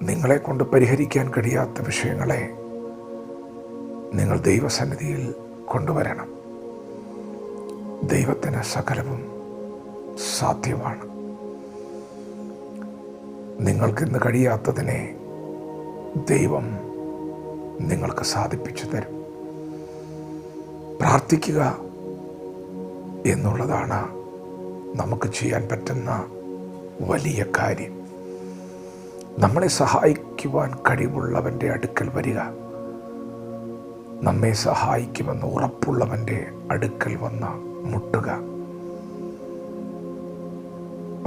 നിങ്ങളെക്കൊണ്ട് പരിഹരിക്കാൻ കഴിയാത്ത വിഷയങ്ങളെ നിങ്ങൾ ദൈവസന്നിധിയിൽ കൊണ്ടുവരണം. ദൈവത്തിന് സകലവും സാധ്യമാണ്. നിങ്ങൾക്കിന്ന് കഴിയാത്തതിനെ ദൈവം നിങ്ങൾക്ക് സാധിപ്പിച്ചു തരും. പ്രാർത്ഥിക്കുക എന്നുള്ളതാണ് നമുക്ക് ചെയ്യാൻ പറ്റുന്ന വലിയ കാര്യം. നമ്മളെ സഹായിക്കുവാൻ കഴിവുള്ളവൻ്റെ അടുക്കൽ വരിക. നമ്മെ സഹായിക്കുമെന്ന് ഉറപ്പുള്ളവൻ്റെ അടുക്കൽ വന്ന് മുട്ടുക.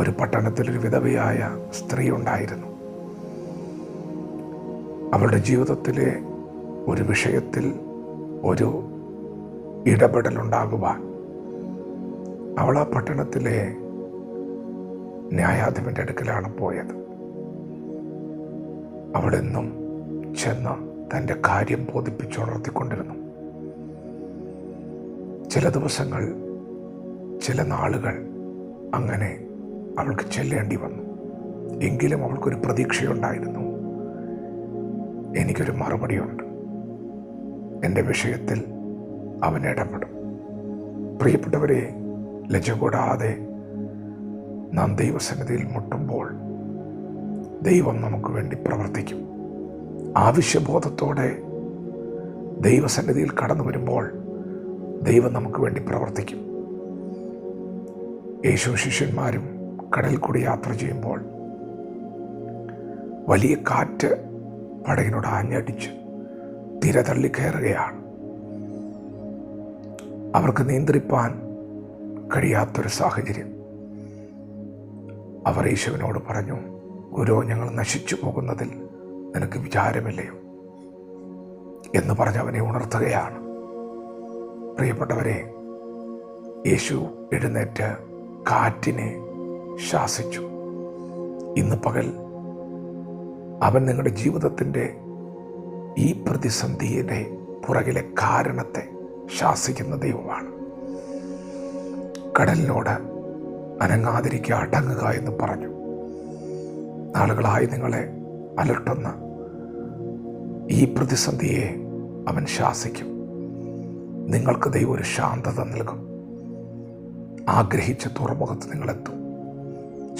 ഒരു പട്ടണത്തിലൊരു വിധവയായ സ്ത്രീ ഉണ്ടായിരുന്നു. അവളുടെ ജീവിതത്തിലെ ഒരു വിഷയത്തിൽ ഒരു ഇടപെടലുണ്ടാകുവാൻ അവൾ ആ പട്ടണത്തിലെ ന്യായാധിപൻ്റെ അടുക്കലാണ് പോയത്. അവളെന്നും ചെന്ന് തൻ്റെ കാര്യം ബോധിപ്പിച്ചുണർത്തിക്കൊണ്ടിരുന്നു. ചില ദിവസങ്ങൾ, ചില നാളുകൾ അങ്ങനെ അവൾക്ക് ചെല്ലേണ്ടി വന്നു. എങ്കിലും അവൾക്കൊരു പ്രതീക്ഷയുണ്ടായിരുന്നു. എനിക്കൊരു മറുപടിയുണ്ട്, എൻ്റെ വിഷയത്തിൽ അവൻ ഇടപെടും. പ്രിയപ്പെട്ടവരെ, ലജ്ജ കൂടാതെ നാം ദൈവസന്നിധിയിൽ മുട്ടുമ്പോൾ ദൈവം നമുക്ക് വേണ്ടി പ്രവർത്തിക്കും. ആവശ്യബോധത്തോടെ ദൈവസന്നിധിയിൽ കടന്നു വരുമ്പോൾ ദൈവം നമുക്ക് വേണ്ടി പ്രവർത്തിക്കും. യേശു ശിഷ്യന്മാരും കടൽ കൂടി യാത്ര ചെയ്യുമ്പോൾ വലിയ കാറ്റ് പടകിനോട് ആഞ്ഞടിച്ച് തിര തള്ളി കയറുകയാണ്. അവർക്ക് നിയന്ത്രിപ്പാൻ കഴിയാത്തൊരു സാഹചര്യം. അവർ യേശുവിനോട് പറഞ്ഞു, ഗുരു, ഞങ്ങൾ നശിച്ചു പോകുന്നതിൽ നിനക്ക് വിചാരമില്ലയോ എന്ന് പറഞ്ഞ് അവനെ ഉണർത്തുകയാണ്. പ്രിയപ്പെട്ടവരെ, യേശു എഴുന്നേറ്റ് കാറ്റിനെ ശാസിച്ചു. ഇന്ന് പകൽ അവൻ നിങ്ങളുടെ ജീവിതത്തിൻ്റെ ഈ പ്രതിസന്ധിയുടെ പുറകിലെ കാരണത്തെ ശാസിക്കുന്ന ദൈവമാണ്. കടലിനോട് അനങ്ങാതിരിക്കുക, അടങ്ങുക എന്ന് പറഞ്ഞു. നാളുകളായി നിങ്ങളെ അലട്ടുന്ന ഈ പ്രതിസന്ധിയെ അവൻ ശാസിക്കും. നിങ്ങൾക്ക് ദൈവം ഒരു ശാന്തത നൽകും. ആഗ്രഹിച്ച തുറമുഖത്ത് നിങ്ങളെത്തും.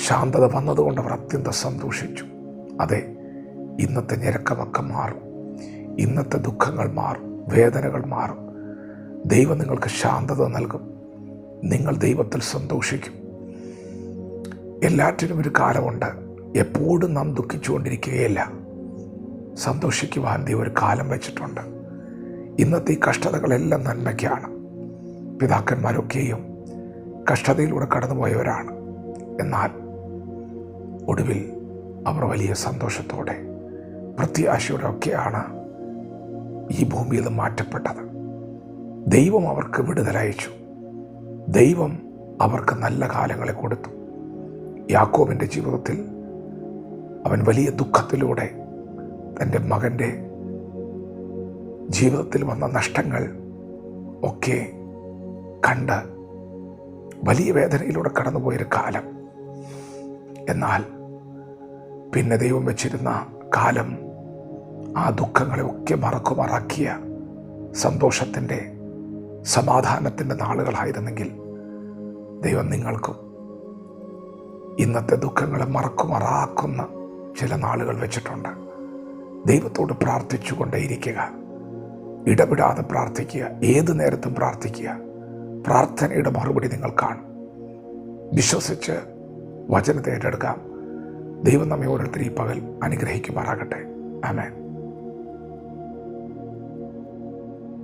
ശാന്തത വന്നതുകൊണ്ട് അവർ അത്യന്തം സന്തോഷിച്ചു. അതെ, ഇന്നത്തെ ഞെരുക്കമൊക്കെ മാറും. ഇന്നത്തെ ദുഃഖങ്ങൾ മാറും. വേദനകൾ മാറും. ദൈവം നിങ്ങൾക്ക് ശാന്തത നൽകും. നിങ്ങൾ ദൈവത്തിൽ സന്തോഷിക്കും. എല്ലാറ്റിനും ഒരു കാലമുണ്ട്. എപ്പോഴും നാം ദുഃഖിച്ചുകൊണ്ടിരിക്കുകയില്ല. സന്തോഷിക്കുവാൻ ദൈവം ഒരു കാലം വെച്ചിട്ടുണ്ട്. ഇന്നത്തെ ഈ കഷ്ടതകളെല്ലാം നന്മയ്ക്കാണ്. പിതാക്കന്മാരൊക്കെയും കഷ്ടതയിലൂടെ കടന്നുപോയവരാണ്. എന്നാൽ ഒടുവിൽ അവർ വലിയ സന്തോഷത്തോടെ, പ്രത്യാശയോടെ ഒക്കെയാണ് ഈ ഭൂമിയിൽ മാറ്റപ്പെട്ടത്. ദൈവം അവർക്ക് വിടുതലയച്ചു. ദൈവം അവർക്ക് നല്ല കാലങ്ങളെ കൊടുത്തു. യാക്കോബിൻ്റെ ജീവിതത്തിൽ അവൻ വലിയ ദുഃഖത്തിലൂടെ തൻ്റെ മകൻ്റെ ജീവിതത്തിൽ വന്ന നഷ്ടങ്ങൾ ഒക്കെ കണ്ട് വലിയ വേദനയിലൂടെ കടന്നുപോയൊരു കാലം. എന്നാൽ പിന്നെ ദൈവം വെച്ചിരുന്ന കാലം ആ ദുഃഖങ്ങളെ ഒക്കെ മറക്കുമാറാക്കിയ സന്തോഷത്തിൻ്റെ, സമാധാനത്തിൻ്റെ നാളുകളായിരുന്നെങ്കിൽ ദൈവം നിങ്ങൾക്കും ഇന്നത്തെ ദുഃഖങ്ങളെ മറക്കുമാറാക്കുന്ന ചില നാളുകൾ വെച്ചിട്ടുണ്ട്. ദൈവത്തോട് പ്രാർത്ഥിച്ചുകൊണ്ടേയിരിക്കുക. ഇടപെടാതെ പ്രാർത്ഥിക്കുക. ഏതു നേരത്തും പ്രാർത്ഥിക്കുക. പ്രാർത്ഥനയുടെ മറുപടി നിങ്ങൾ കാണും. വിശ്വസിച്ച് വചനത്തെ ഏറ്റെടുക്കാം. ദൈവം നമ്മെ ഓരോരുത്തരും ഈ പകൽ അനുഗ്രഹിക്കുമാറാകട്ടെ. ആമേൻ.